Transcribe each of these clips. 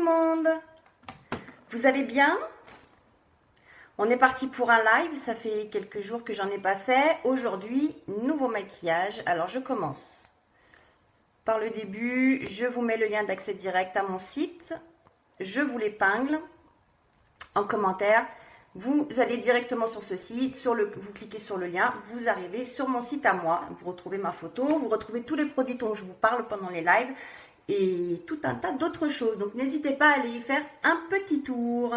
le monde, vous allez bien? On est parti pour un live, ça fait quelques jours que j'en ai pas fait. Aujourd'hui, nouveau maquillage. Alors je commence par le début, je vous mets le lien d'accès direct à mon site. Je vous l'épingle en commentaire. Vous allez directement sur ce site, vous cliquez sur le lien, vous arrivez sur mon site à moi. Vous retrouvez ma photo, vous retrouvez tous les produits dont je vous parle pendant les lives et tout un tas d'autres choses. Donc n'hésitez pas à aller y faire un petit tour.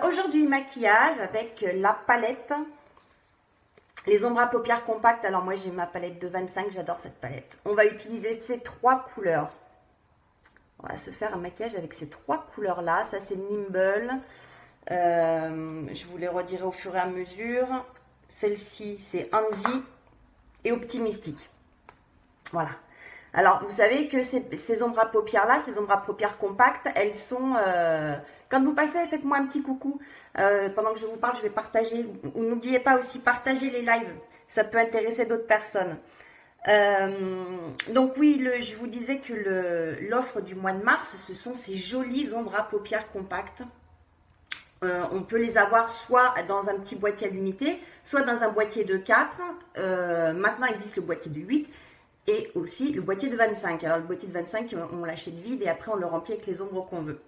Aujourd'hui, maquillage avec la palette, les ombres à paupières compactes. Alors moi j'ai ma palette de 25, j'adore cette palette. On va utiliser ces trois couleurs. On va se faire un maquillage avec ces trois couleurs là. Ça c'est Nimble. Je vous les redirai au fur et à mesure. Celle-ci c'est Anzi et Optimistic. Voilà. Alors vous savez que ces ombres à paupières là, ces ombres à paupières compactes, elles sont quand vous passez, faites-moi un petit coucou pendant que je vous parle, je vais partager. N'oubliez pas aussi partager les lives, ça peut intéresser d'autres personnes. Donc oui, je vous disais que l'offre du mois de mars, ce sont ces jolies ombres à paupières compactes. On peut les avoir soit dans un petit boîtier à l'unité, soit dans un boîtier de 4. Maintenant, il existe le boîtier de 8 et aussi le boîtier de 25. Alors, le boîtier de 25, on l'achète vide et après, on le remplit avec les ombres qu'on veut.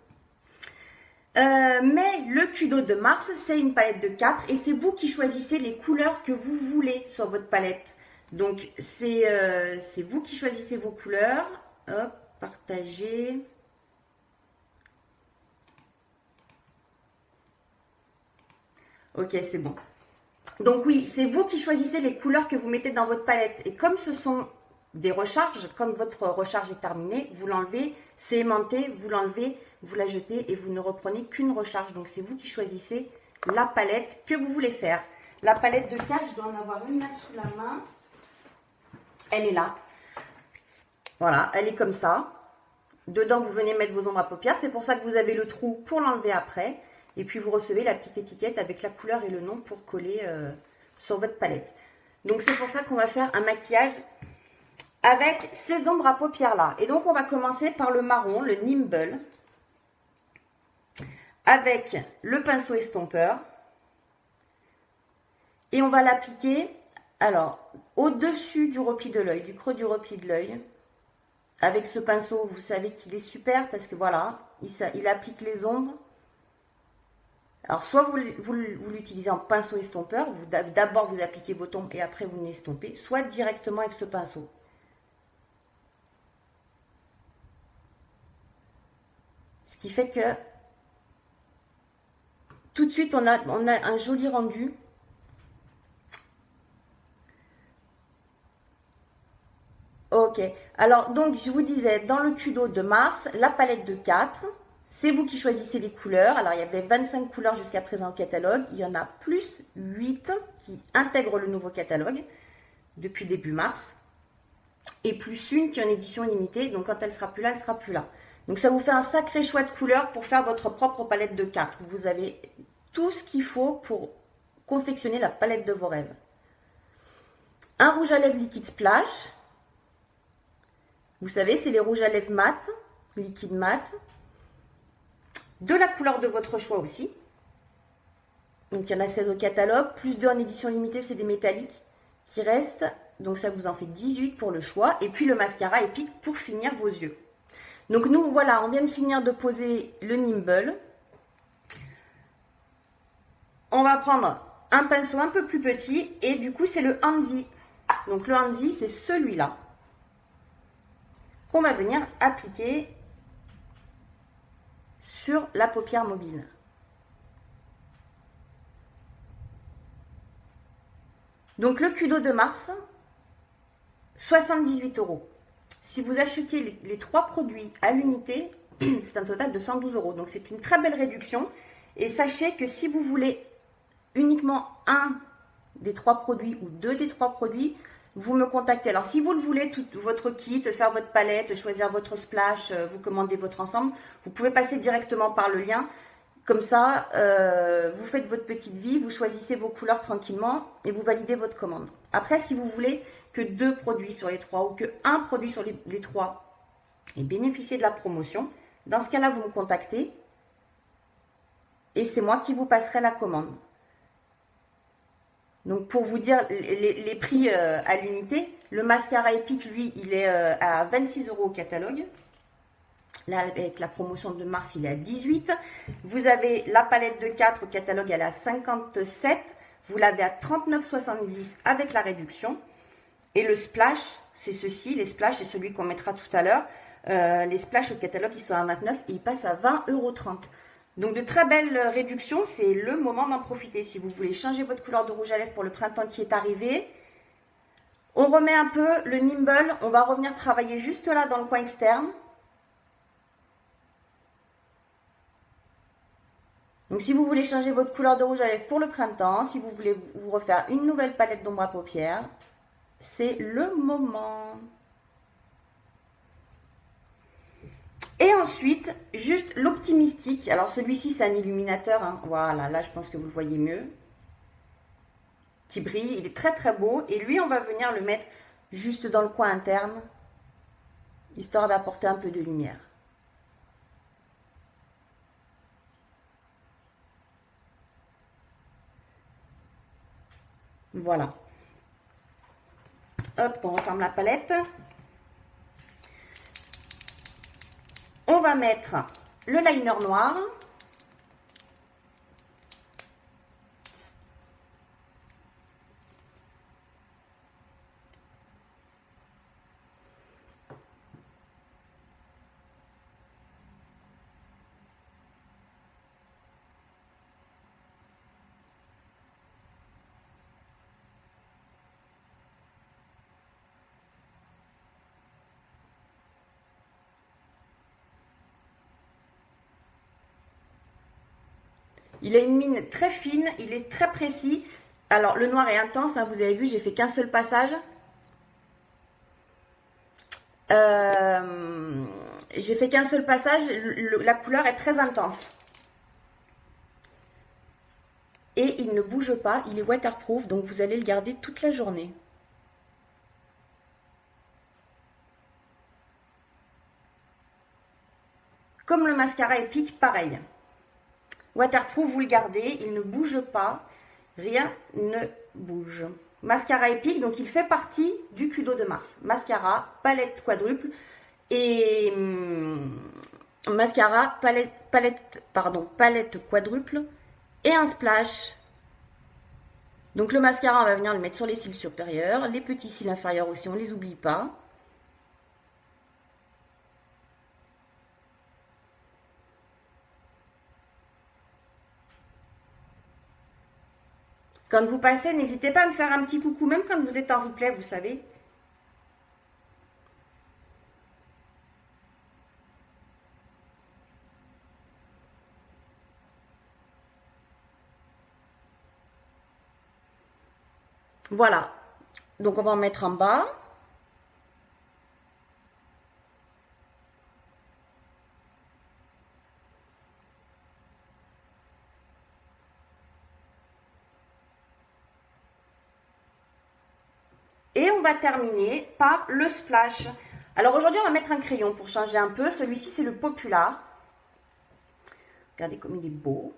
Mais le Kudo de mars, c'est une palette de 4 et c'est vous qui choisissez les couleurs que vous voulez sur votre palette. Donc, c'est vous qui choisissez vos couleurs. Hop, partagez. Ok, c'est bon. Donc oui, c'est vous qui choisissez les couleurs que vous mettez dans votre palette. Et comme ce sont des recharges, quand votre recharge est terminée, vous l'enlevez, c'est aimanté, vous l'enlevez, vous la jetez et vous ne reprenez qu'une recharge. Donc c'est vous qui choisissez la palette que vous voulez faire. La palette de 4, je dois en avoir une là sous la main. Elle est là. Voilà, elle est comme ça. Dedans, vous venez mettre vos ombres à paupières. C'est pour ça que vous avez le trou pour l'enlever après. Et puis, vous recevez la petite étiquette avec la couleur et le nom pour coller sur votre palette. Donc, c'est pour ça qu'on va faire un maquillage avec ces ombres à paupières-là. Et donc, on va commencer par le marron, le Nimble, avec le pinceau estompeur. Et on va l'appliquer, alors, au-dessus du repli de l'œil, du creux du repli de l'œil. Avec ce pinceau, vous savez qu'il est super parce que voilà, il applique les ombres. Alors, soit vous l'utilisez en pinceau estompeur, d'abord vous appliquez votre ombre et après vous l'estompez, soit directement avec ce pinceau. Ce qui fait que tout de suite on a un joli rendu. Ok, alors donc je vous disais, dans le Kudo de mars, la palette de 4, c'est vous qui choisissez les couleurs. Alors il y avait 25 couleurs jusqu'à présent au catalogue, il y en a plus 8 qui intègrent le nouveau catalogue depuis début mars, et plus une qui est en édition limitée, donc quand elle sera plus là, elle sera plus là. Donc ça vous fait un sacré choix de couleurs pour faire votre propre palette de 4. Vous avez tout ce qu'il faut pour confectionner la palette de vos rêves. Un rouge à lèvres liquide splash. Vous savez, c'est les rouges à lèvres mat, liquide mat. De la couleur de votre choix aussi. Donc, il y en a 16 au catalogue. Plus 2 en édition limitée, c'est des métalliques qui restent. Donc, ça vous en fait 18 pour le choix. Et puis, le mascara épique pour finir vos yeux. Donc, nous, voilà, on vient de finir de poser le Nimble. On va prendre un pinceau un peu plus petit. Et du coup, c'est le Handy. Donc, le Handy, c'est celui-là qu'on va venir appliquer sur la paupière mobile. Donc le Kudo de mars, 78 €. Si vous achetiez les 3 produits à l'unité, c'est un total de 112 €. Donc c'est une très belle réduction. Et sachez que si vous voulez uniquement un des 3 produits ou 2 des 3 produits, vous me contactez. Alors, si vous le voulez, tout votre kit, faire votre palette, choisir votre splash, vous commandez votre ensemble, vous pouvez passer directement par le lien. Comme ça, vous faites votre petite vie, vous choisissez vos couleurs tranquillement et vous validez votre commande. Après, si vous voulez que 2 produits sur les 3 ou que 1 produit sur les 3 et bénéficier de la promotion, Dans ce cas-là, vous me contactez et c'est moi qui vous passerai la commande. Donc pour vous dire les prix à l'unité, le mascara Epic, lui, il est à 26 € au catalogue. Là, avec la promotion de mars, il est à 18. Vous avez la palette de 4 au catalogue, elle est à 57. Vous l'avez à 39,70 avec la réduction. Et le splash, c'est ceci. Les splash, c'est celui qu'on mettra tout à l'heure. Les splash au catalogue, ils sont à 29 et ils passent à 20,30 €. Donc de très belles réductions, c'est le moment d'en profiter. Si vous voulez changer votre couleur de rouge à lèvres pour le printemps qui est arrivé, on remet un peu le Nimble. On va revenir travailler juste là dans le coin externe. Donc si vous voulez changer votre couleur de rouge à lèvres pour le printemps, si vous voulez vous refaire une nouvelle palette d'ombre à paupières, c'est le moment. Et ensuite, juste l'Optimistique. Alors celui-ci, c'est un illuminateur. Hein. Voilà, là je pense que vous le voyez mieux. Qui brille, il est très très beau. Et lui, on va venir le mettre juste dans le coin interne, histoire d'apporter un peu de lumière. Voilà. Hop, on referme la palette. On va mettre le liner noir. Il a une mine très fine, il est très précis. Alors, le noir est intense, hein, vous avez vu, j'ai fait qu'un seul passage. J'ai fait qu'un seul passage, la couleur est très intense. Et il ne bouge pas, il est waterproof, donc vous allez le garder toute la journée. Comme le mascara Epic, pareil. Waterproof, vous le gardez, il ne bouge pas, rien ne bouge. Mascara Epic, donc il fait partie du Kudo de mars. Mascara, palette quadruple et mascara, palette quadruple et un splash. Donc le mascara, on va venir le mettre sur les cils supérieurs, les petits cils inférieurs aussi, on ne les oublie pas. Quand vous passez, n'hésitez pas à me faire un petit coucou, même quand vous êtes en replay, vous savez. Voilà. Donc on va en mettre en bas. Et on va terminer par le splash. Alors aujourd'hui, on va mettre un crayon pour changer un peu. Celui-ci, c'est le Popular. Regardez comme il est beau.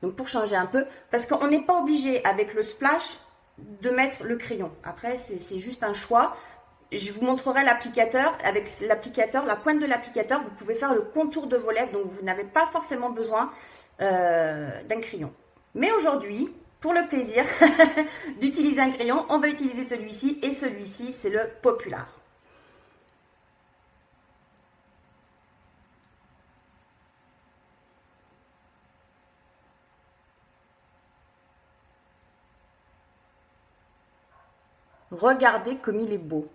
Donc pour changer un peu, parce qu'on n'est pas obligé avec le splash de mettre le crayon. Après, c'est juste un choix. Je vous montrerai l'applicateur. Avec l'applicateur, la pointe de l'applicateur, vous pouvez faire le contour de vos lèvres. Donc vous n'avez pas forcément besoin d'un crayon. Mais aujourd'hui, pour le plaisir d'utiliser un crayon, on va utiliser celui-ci. Et celui-ci, c'est le Popular. Regardez comme il est beau.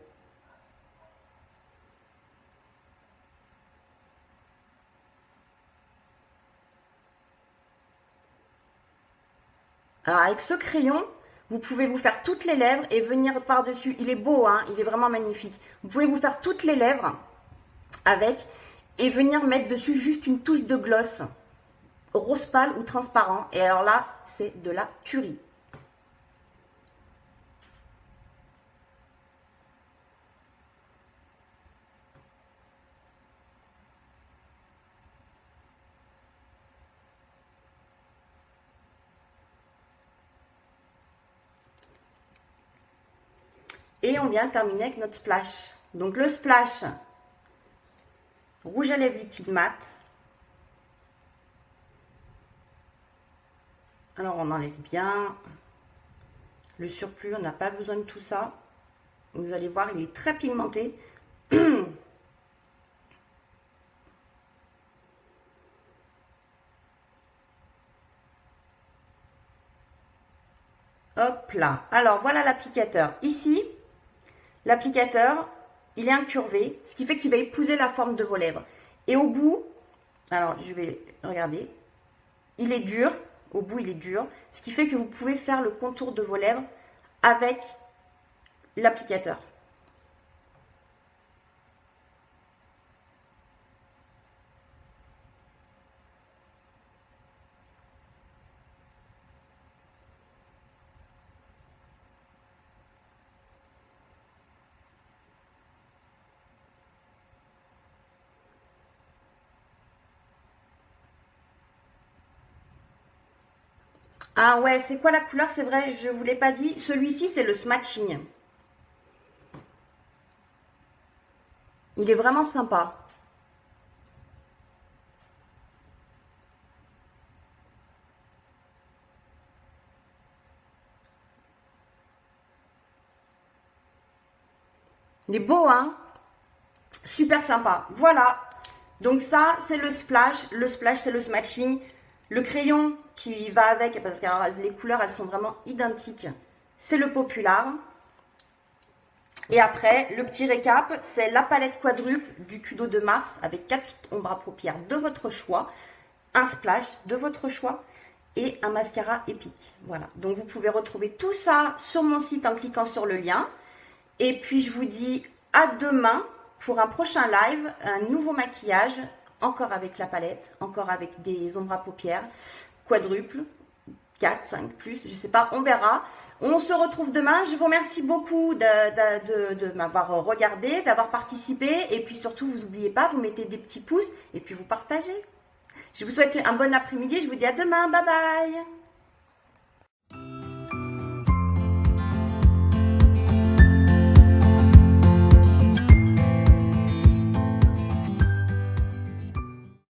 Alors avec ce crayon, vous pouvez vous faire toutes les lèvres et venir par-dessus. Il est beau, hein, il est vraiment magnifique. Vous pouvez vous faire toutes les lèvres avec et venir mettre dessus juste une touche de gloss rose pâle ou transparent. Et alors là, c'est de la tuerie. Et on vient terminer avec notre splash. Donc le splash, rouge à lèvres liquide mat. Alors on enlève bien le surplus, on n'a pas besoin de tout ça. Vous allez voir, il est très pigmenté. Hop là. Alors voilà l'applicateur. Ici, l'applicateur, il est incurvé, ce qui fait qu'il va épouser la forme de vos lèvres. Et au bout, alors je vais regarder, il est dur, au bout il est dur, ce qui fait que vous pouvez faire le contour de vos lèvres avec l'applicateur. Ah ouais, c'est quoi la couleur? C'est vrai, je ne vous l'ai pas dit. Celui-ci, c'est le Smashing. Il est vraiment sympa. Il est beau, hein? Super sympa. Voilà. Donc ça, c'est le splash. Le splash, c'est le Smashing. Le crayon qui va avec, parce que alors, les couleurs, elles sont vraiment identiques. C'est le Popular. Et après, le petit récap, c'est la palette quadruple du Kudo de Mars avec 4 ombres à paupières de votre choix, un splash de votre choix et un mascara épique. Voilà, donc vous pouvez retrouver tout ça sur mon site en cliquant sur le lien. Et puis, je vous dis à demain pour un prochain live, un nouveau maquillage, encore avec la palette, encore avec des ombres à paupières, quadruple, 4, 5 plus, je sais pas, on verra. On se retrouve demain. Je vous remercie beaucoup de m'avoir regardé, d'avoir participé. Et puis surtout, vous n'oubliez pas, vous mettez des petits pouces et puis vous partagez. Je vous souhaite un bon après-midi. Je vous dis à demain. Bye bye.